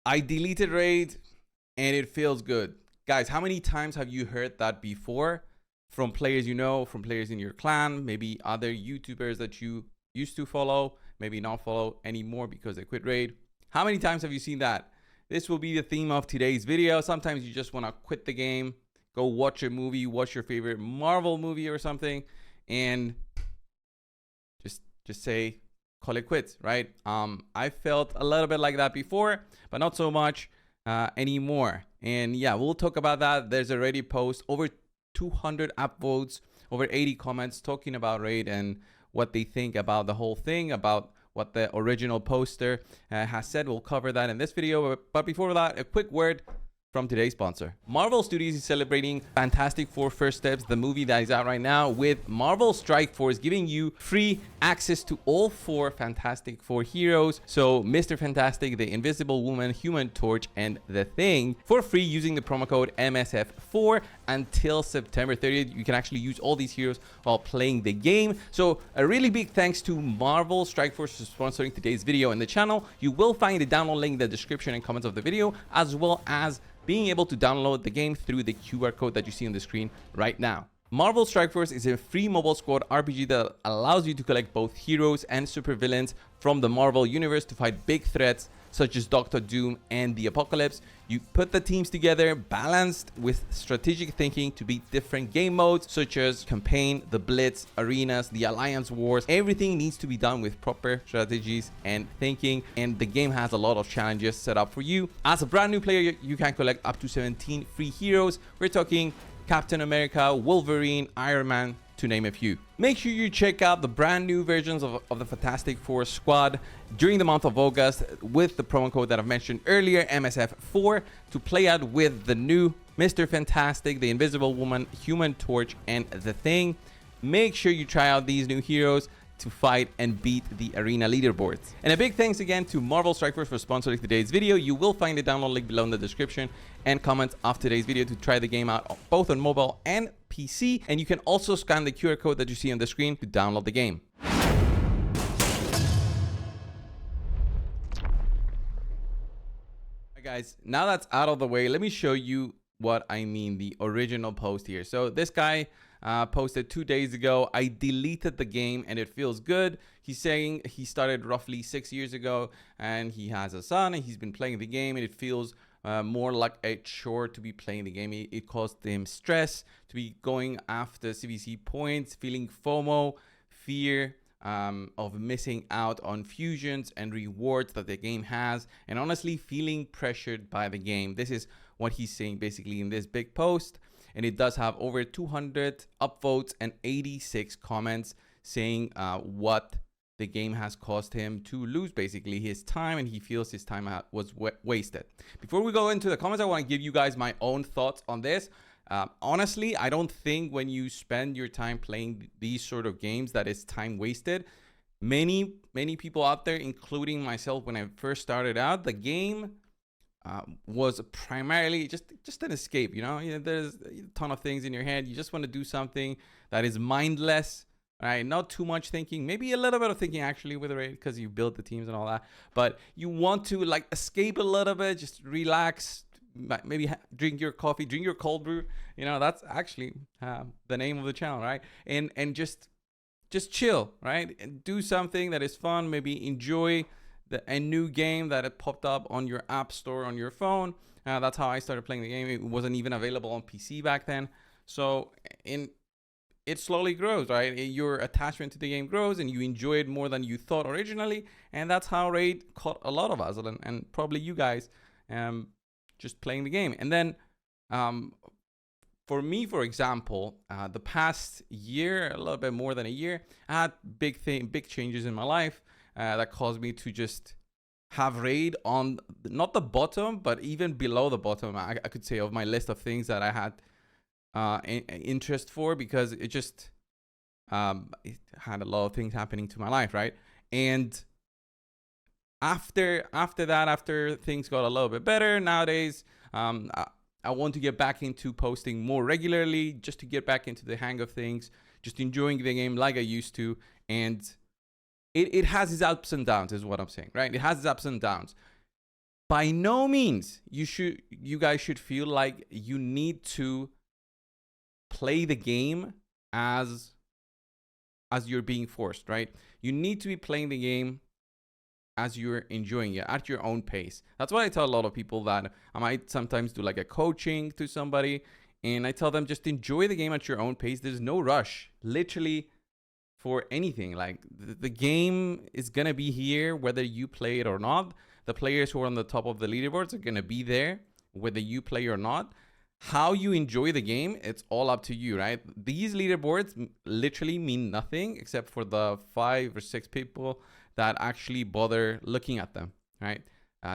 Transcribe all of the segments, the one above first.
I deleted raid and it feels good. Guys, how many times have you heard that before from players you know, from players in your clan, maybe other YouTubers that you used to follow, maybe not follow anymore because they quit raid? How many times have you seen that? This will be the theme of today's video. Sometimes you just want to quit the game, go watch a movie, watch your favorite Marvel movie or something, and just say, call it quits, right? I felt a little bit like that before, but not so much anymore. And yeah, we'll talk about that. There's already post over 200 app votes, over 80 comments talking about raid and what they think about the whole thing, about what the original poster has said. We'll cover that in this video. But before that, a quick word from today's sponsor. Marvel Studios is celebrating Fantastic Four First Steps, the movie that is out right now, with Marvel Strikeforce giving you free access to all 4 Fantastic Four heroes. So Mr. Fantastic, the Invisible Woman, Human Torch, and the Thing for free using the promo code MSF4 until September 30th. You can actually use all these heroes while playing the game. So a really big thanks to Marvel Strikeforce for sponsoring today's video and the channel. You will find the download link in the description and comments of the video, as well as being able to download the game through the QR code that you see on the screen right now. Marvel Strikeforce is a free mobile squad RPG that allows you to collect both heroes and supervillains from the Marvel universe to fight big threats such as Doctor Doom and the Apocalypse. You put the teams together balanced with strategic thinking to beat different game modes such as campaign, the blitz, arenas, the alliance wars. Everything needs to be done with proper strategies and thinking, and the game has a lot of challenges set up for you. As a brand new player, you can collect up to 17 free heroes. We're talking Captain America, Wolverine, Iron Man, to name a few. Make sure you check out the brand new versions of the Fantastic Four squad during the month of August with the promo code that I've mentioned earlier, MSF4, to play out with the new Mr. Fantastic, the Invisible Woman, Human Torch, and the Thing. Make sure you try out these new heroes to fight and beat the arena leaderboards. And a big thanks again to Marvel Strikeforce for sponsoring today's video. You will find the download link below in the description and comments of today's video to try the game out both on mobile and PC. And you can also scan the QR code that you see on the screen to download the game. Alright guys, now that's out of the way, let me show you what I mean, the original post here. So this guy posted 2 days ago, I deleted the game and it feels good. He's saying he started roughly 6 years ago and he has a son and he's been playing the game and it feels more like a chore to be playing the game. It caused him stress to be going after CVC points, feeling FOMO, fear of missing out on fusions and rewards that the game has, and honestly feeling pressured by the game. This is what he's saying basically in this big post, and it does have over 200 upvotes and 86 comments saying what the game has caused him to lose basically his time, and he feels his time was wasted. Before we go into the comments, I want to give you guys my own thoughts on this. Honestly, I don't think when you spend your time playing these sort of games that is time wasted. Many people out there, including myself, when I first started out, the game was primarily just an escape. You know, there's a ton of things in your head. You just want to do something that is mindless, right? Not too much thinking, maybe a little bit of thinking actually with the raid because you build the teams and all that. But you want to like escape a little bit, just relax, maybe drink your coffee, drink your cold brew. You know, that's actually the name of the channel, right? And just chill, right? And do something that is fun. Maybe enjoy a new game that had popped up on your app store on your phone. That's how I started playing the game. It wasn't even available on PC back then. So it slowly grows, right? Your attachment to the game grows and you enjoy it more than you thought originally. And that's how raid caught a lot of us and probably you guys just playing the game. And then for me, for example, the past year, a little bit more than a year, I had big changes in my life that caused me to just have raid on not the bottom, but even below the bottom, I could say, of my list of things that I had interest for, because it just it had a lot of things happening to my life, right? And after things got a little bit better, nowadays I want to get back into posting more regularly, just to get back into the hang of things, just enjoying the game like I used to. And it has its ups and downs, is what I'm saying, right? It has its ups and downs. by no means you guys should feel like you need to play the game as you're being forced, right? You need to be playing the game as you're enjoying it at your own pace. That's what I tell a lot of people, that I might sometimes do like a coaching to somebody, and I tell them just enjoy the game at your own pace. There's no rush, literally, for anything. Like the game is gonna be here whether you play it or not. The players who are on the top of the leaderboards are gonna be there whether you play or not. How you enjoy the game, it's all up to you, right? These leaderboards literally mean nothing except for the 5 or 6 people that actually bother looking at them, right?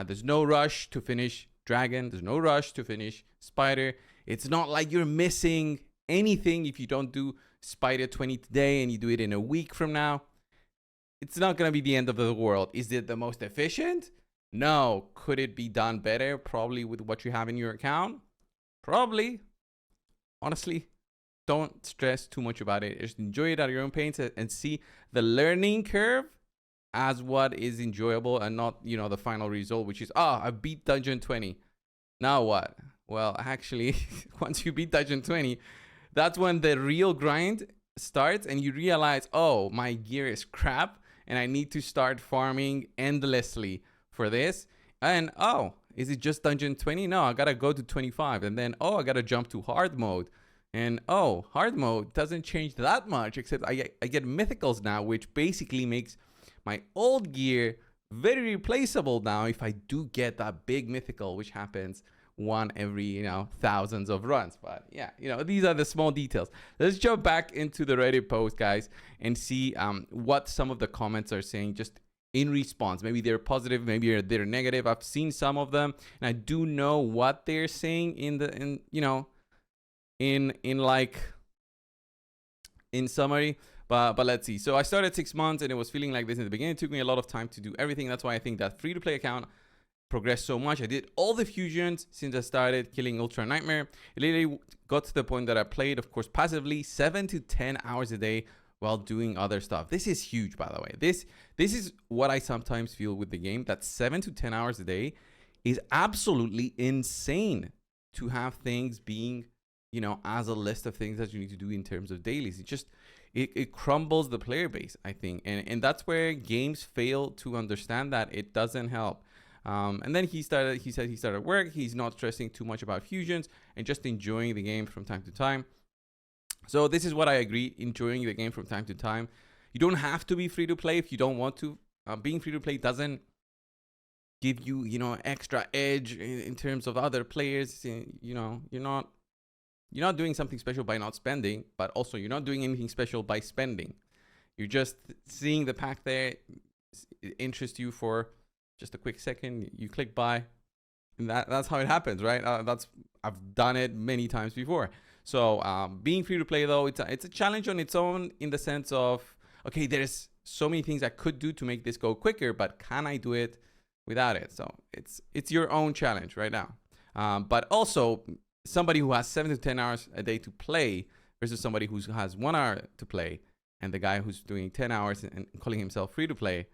There's no rush to finish Dragon. There's no rush to finish Spider. It's not like you're missing anything if you don't do Spider 20 today and you do it in a week from now. It's not going to be the end of the world. Is it the most efficient? No. Could it be done better? Probably, with what you have in your account. Probably. Honestly, don't stress too much about it. Just enjoy it at your own pace and see the learning curve as what is enjoyable, and not, you know, the final result, which is, I beat Dungeon 20. Now what? Well, actually, once you beat Dungeon 20, that's when the real grind starts, and you realize, oh, my gear is crap, and I need to start farming endlessly for this. And, oh, is it just Dungeon 20? No, I gotta go to 25. And then, I gotta jump to hard mode. And, hard mode doesn't change that much, except I get mythicals now, which basically makes my old gear very replaceable now if I do get that big mythical, which happens one every, thousands of runs. But yeah, these are the small details. Let's jump back into the Reddit post, guys, and see what some of the comments are saying just in response. Maybe they're positive, maybe they're negative. I've seen some of them, and I do know what they're saying in summary. But let's see. So I started 6 months and it was feeling like this in the beginning. It took me a lot of time to do everything. That's why I think that free-to-play account progressed so much. I did all the fusions since I started killing Ultra Nightmare. It literally got to the point that I played, of course, passively 7 to 10 hours a day while doing other stuff. This is huge, by the way. This is what I sometimes feel with the game, that 7 to 10 hours a day is absolutely insane to have things being, as a list of things that you need to do in terms of dailies. It crumbles the player base, I think. And that's where games fail to understand that it doesn't help. And then he said he started work. He's not stressing too much about fusions and just enjoying the game from time to time. So this is what I agree, enjoying the game from time to time. You don't have to be free to play if you don't want to. Being free to play doesn't give you, extra edge in terms of other players. You're not doing something special by not spending, but also you're not doing anything special by spending. You're just seeing the pack there, it interests you for just a quick second, you click buy, and that's how it happens, right? I've done it many times before. So being free to play, though, it's a challenge on its own, in the sense of, okay, there's so many things I could do to make this go quicker, but can I do it without it? So it's your own challenge right now. But also, somebody who has 7 to 10 hours a day to play versus somebody who has 1 hour to play, and the guy who's doing 10 hours and calling himself free to play,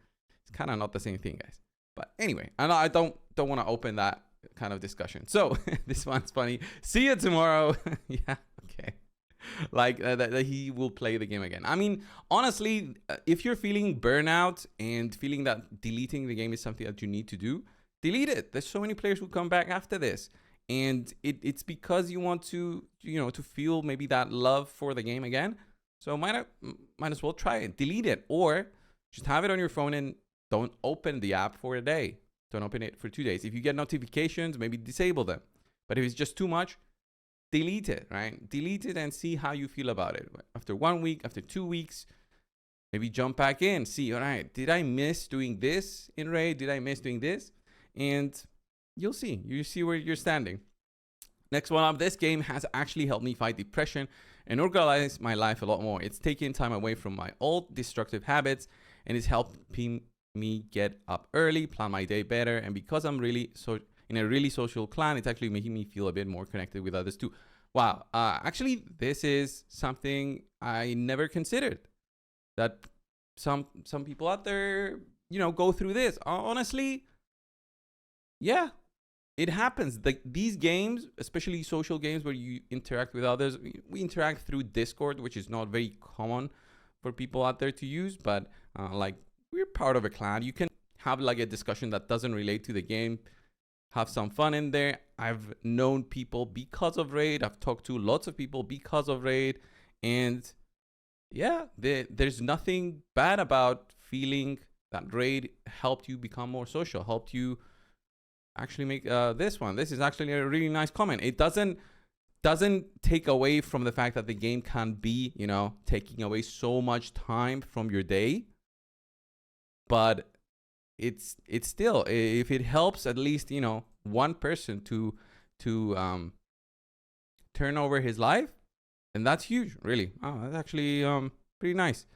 it's kind of not the same thing, guys. But anyway, I don't want to open that kind of discussion. So this one's funny. See you tomorrow. Yeah, okay. Like that he will play the game again. I mean, honestly, if you're feeling burnout and feeling that deleting the game is something that you need to do, delete it. There's so many players who come back after this. And it's because you want to, to feel maybe that love for the game again. So might as well try it. Delete it, or just have it on your phone and don't open the app for a day. Don't open it for 2 days. If you get notifications, maybe disable them. But if it's just too much, delete it, right? Delete it and see how you feel about it. After 1 week, after 2 weeks, maybe jump back in. See, all right, did I miss doing this in Raid? Did I miss doing this? And you'll see. You see where you're standing. Next one up, this game has actually helped me fight depression and organize my life a lot more. It's taken time away from my old destructive habits, and it's helping me get up early, plan my day better. And because I'm in a really social clan, it's actually making me feel a bit more connected with others too. Wow. Actually, this is something I never considered, that some people out there, go through this. Honestly, yeah, it happens. Like these games, especially social games where you interact with others, we interact through Discord, which is not very common for people out there to use, but like we're part of a clan. You can have like a discussion that doesn't relate to the game, have some fun in there. I've known people because of Raid. I've talked to lots of people because of Raid, and yeah, there's nothing bad about feeling that Raid helped you become more social, helped you actually make this one. This is actually a really nice comment. It doesn't take away from the fact that the game can be, you know, taking away so much time from your day, but it's still, if it helps at least, you know, one person to turn over his life, and that's huge, really. Oh, that's actually pretty nice.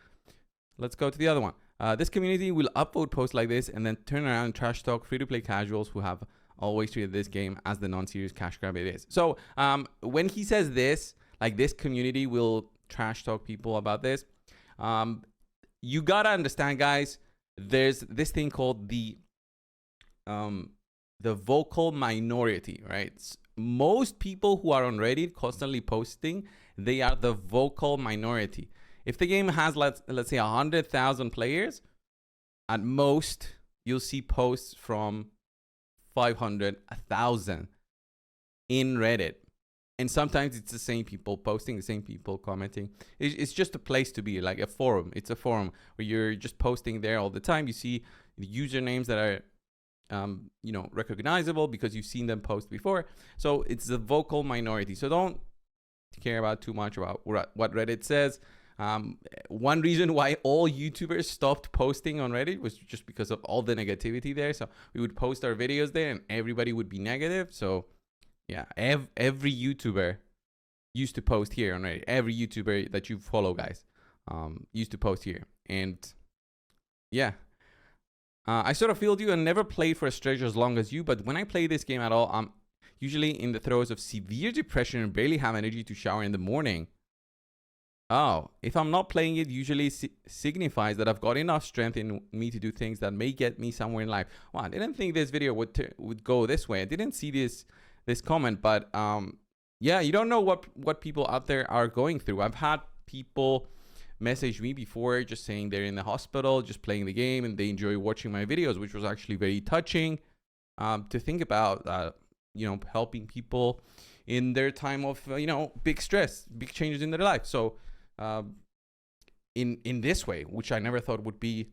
Let's go to the other one. This community will upvote posts like this and then turn around and trash talk free-to-play casuals who have always treated this game as the non-serious cash grab it is. So when he says this, like this community will trash talk people about this, you gotta understand, guys, there's this thing called the vocal minority, right? Most people who are on Reddit constantly posting, they are the vocal minority. If the game has, let's say 100,000 players, at most you'll see posts from 500, 1,000 in Reddit. And sometimes it's the same people posting, the same people commenting. It's just a place to be, like a forum. It's a forum where you're just posting there all the time. You see the usernames that are you know, recognizable because you've seen them post before. So it's the vocal minority. So don't care about too much about what Reddit says. One reason why all YouTubers stopped posting on Reddit was just because of all the negativity there. So we would post our videos there and everybody would be negative. So yeah, every YouTuber used to post here on Reddit. Every YouTuber that you follow, guys, used to post here. And yeah, I sort of feel you and never played for a stretch as long as you, but when I play this game at all, I'm usually in the throes of severe depression and barely have energy to shower in the morning. Oh, if I'm not playing it, usually signifies that I've got enough strength in me to do things that may get me somewhere in life. Well, I didn't think this video would go this way. I didn't see this comment, but yeah, you don't know what people out there are going through. I've had people message me before just saying they're in the hospital, just playing the game, and they enjoy watching my videos, which was actually very touching to think about, you know, helping people in their time of, you know, big stress, big changes in their life. So in this way, which I never thought would be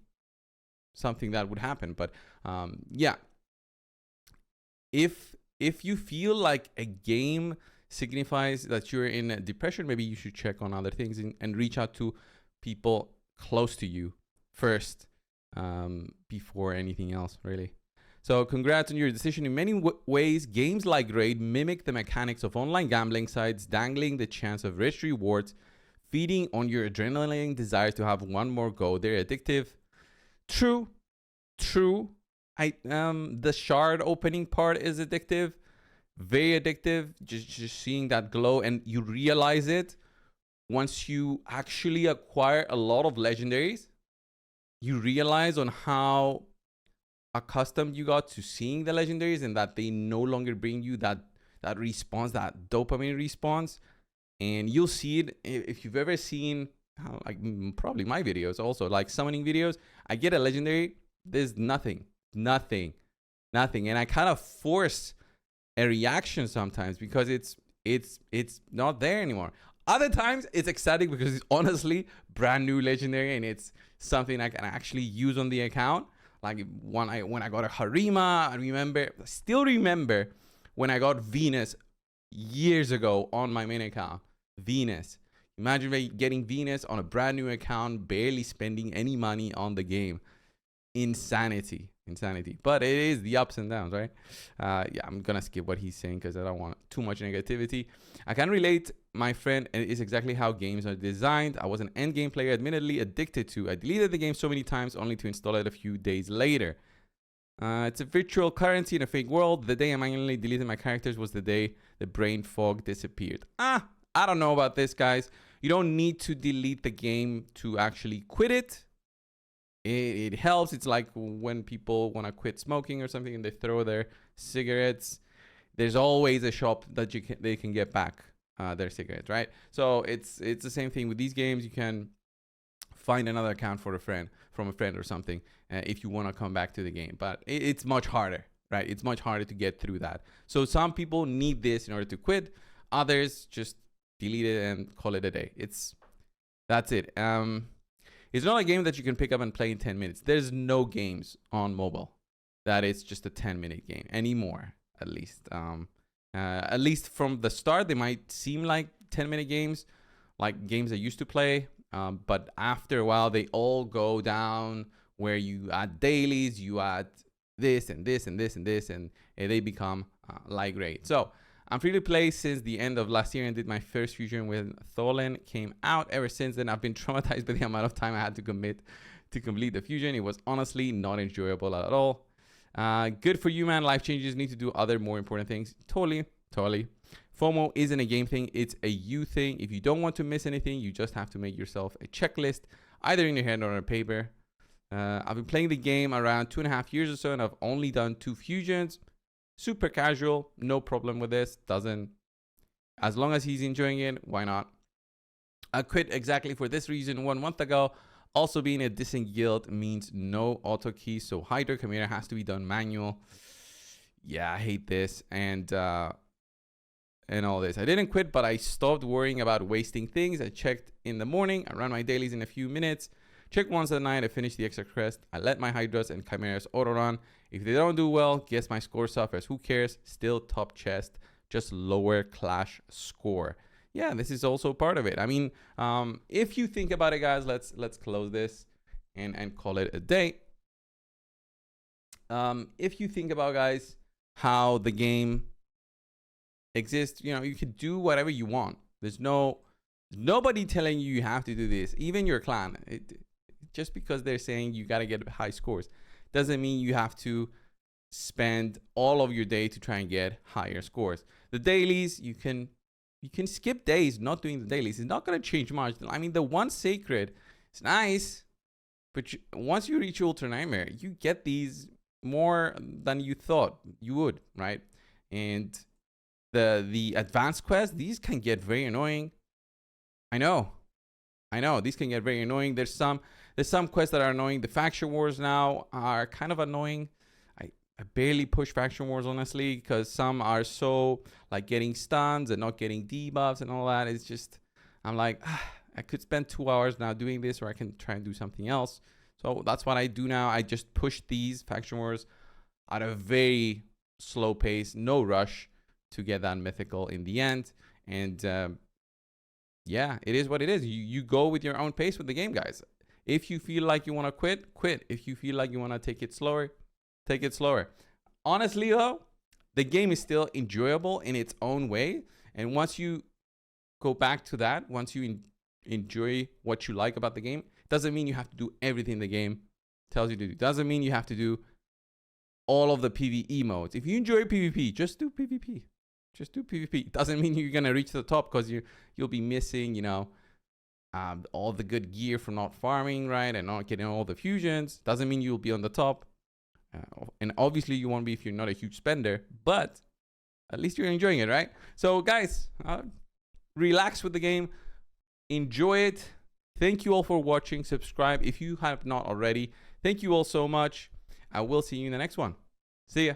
something that would happen. But yeah, if you feel like a game signifies that you're in a depression, maybe you should check on other things and reach out to people close to you first before anything else, really. So congrats on your decision. In many ways, games like Raid mimic the mechanics of online gambling sites, dangling the chance of rich rewards, feeding on your adrenaline desires to have one more go. They're addictive. True. The shard opening part is addictive, very addictive. Just seeing that glow, and you realize it once you actually acquire a lot of legendaries. You realize on how accustomed you got to seeing the legendaries, and that they no longer bring you that response, that dopamine response. And you'll see it if you've ever seen like probably my videos also, like summoning videos. I get a legendary, there's nothing, and I kind of force a reaction sometimes because it's not there anymore. Other times it's exciting because it's honestly brand new legendary and it's something I can actually use on the account. Like when I got a Harima, I still remember when I got Venus years ago on my main account. Venus. Imagine getting Venus on a brand new account, barely spending any money on the game. Insanity. But it is the ups and downs, right? Yeah, I'm gonna skip what he's saying because I don't want too much negativity. I can relate, my friend, and it is exactly how games are designed. I was an endgame player, admittedly addicted to. I deleted the game so many times only to install it a few days later. It's a virtual currency in a fake world. The day I manually deleted my characters was the day the brain fog disappeared. I don't know about this, guys. You don't need to delete the game to actually quit it. It helps. It's like when people want to quit smoking or something and they throw their cigarettes, there's always a shop that they can get back their cigarettes, right? So it's the same thing with these games. You can find another account from a friend or something if you want to come back to the game, but it's much harder, right? It's much harder to get through that. So some people need this in order to quit. Others just delete it and call it a day. That's it. It's not a game that you can pick up and play in 10 minutes. There's no games on mobile that is just a 10-minute game anymore, at least. At least from the start, they might seem like 10-minute games, like games I used to play. But after a while, they all go down where you add dailies, you add this and this and this and this, and they become like great. So I'm free to play since the end of last year and did my first fusion when Tholen came out. Ever since then, I've been traumatized by the amount of time I had to commit to complete the fusion. It was honestly not enjoyable at all. Good for you, man. Life changes. Need to do other more important things. Totally. FOMO isn't a game thing. It's a you thing. If you don't want to miss anything, you just have to make yourself a checklist, either in your head or on paper. I've been playing the game around 2.5 years or so, and I've only done 2 fusions. Super casual, no problem with this. As long as he's enjoying it, why not? I quit exactly for this reason 1 month ago. Also, being a decent guild means no auto key, so Hydra Chimera has to be done manual. Yeah, I hate this and all this. I didn't quit, but I stopped worrying about wasting things. I checked in the morning. I ran my dailies in a few minutes. Check once at night. I finished the extra quest. I let my Hydras and Chimeras auto run. If they don't do well, guess my score suffers. Who cares? Still top chest, just lower clash score. Yeah, this is also part of it. I mean, if you think about it, guys, let's close this and call it a day. If you think about, guys, how the game exists, you know, you can do whatever you want. There's nobody telling you have to do this. Even your clan, just because they're saying you got to get high scores doesn't mean you have to spend all of your day to try and get higher scores. The dailies, you can skip days not doing the dailies. It's not going to change much. I mean, the one sacred, it's nice, but once you reach Ultra Nightmare, you get these more than you thought you would, right? And the advanced quests, these can get very annoying. I know these can get very annoying. There's some quests that are annoying. The faction wars now are kind of annoying. I barely push faction wars, honestly, because some are so like getting stuns and not getting debuffs and all that. It's just, I'm like, I could spend 2 hours now doing this, or I can try and do something else. So that's what I do now. I just push these faction wars at a very slow pace, no rush to get that mythical in the end. And yeah, it is what it is. You go with your own pace with the game, guys. If you feel like you want to quit. If you feel like you want to take it slower, take it slower. Honestly, though, the game is still enjoyable in its own way. And once you go back to that, once you enjoy what you like about the game, doesn't mean you have to do everything the game tells you to do. Doesn't mean you have to do all of the PvE modes. If you enjoy PvP, just do PvP. Just do PvP. Doesn't mean you're gonna reach the top, because you'll be missing, you know, all the good gear from not farming, right, and not getting all the fusions. Doesn't mean you'll be on the top. And obviously you won't be if you're not a huge spender, but at least you're enjoying it, right? So guys, relax with the game, enjoy it. Thank you all for watching. Subscribe if you have not already. Thank you all so much. I will see you in the next one. See ya.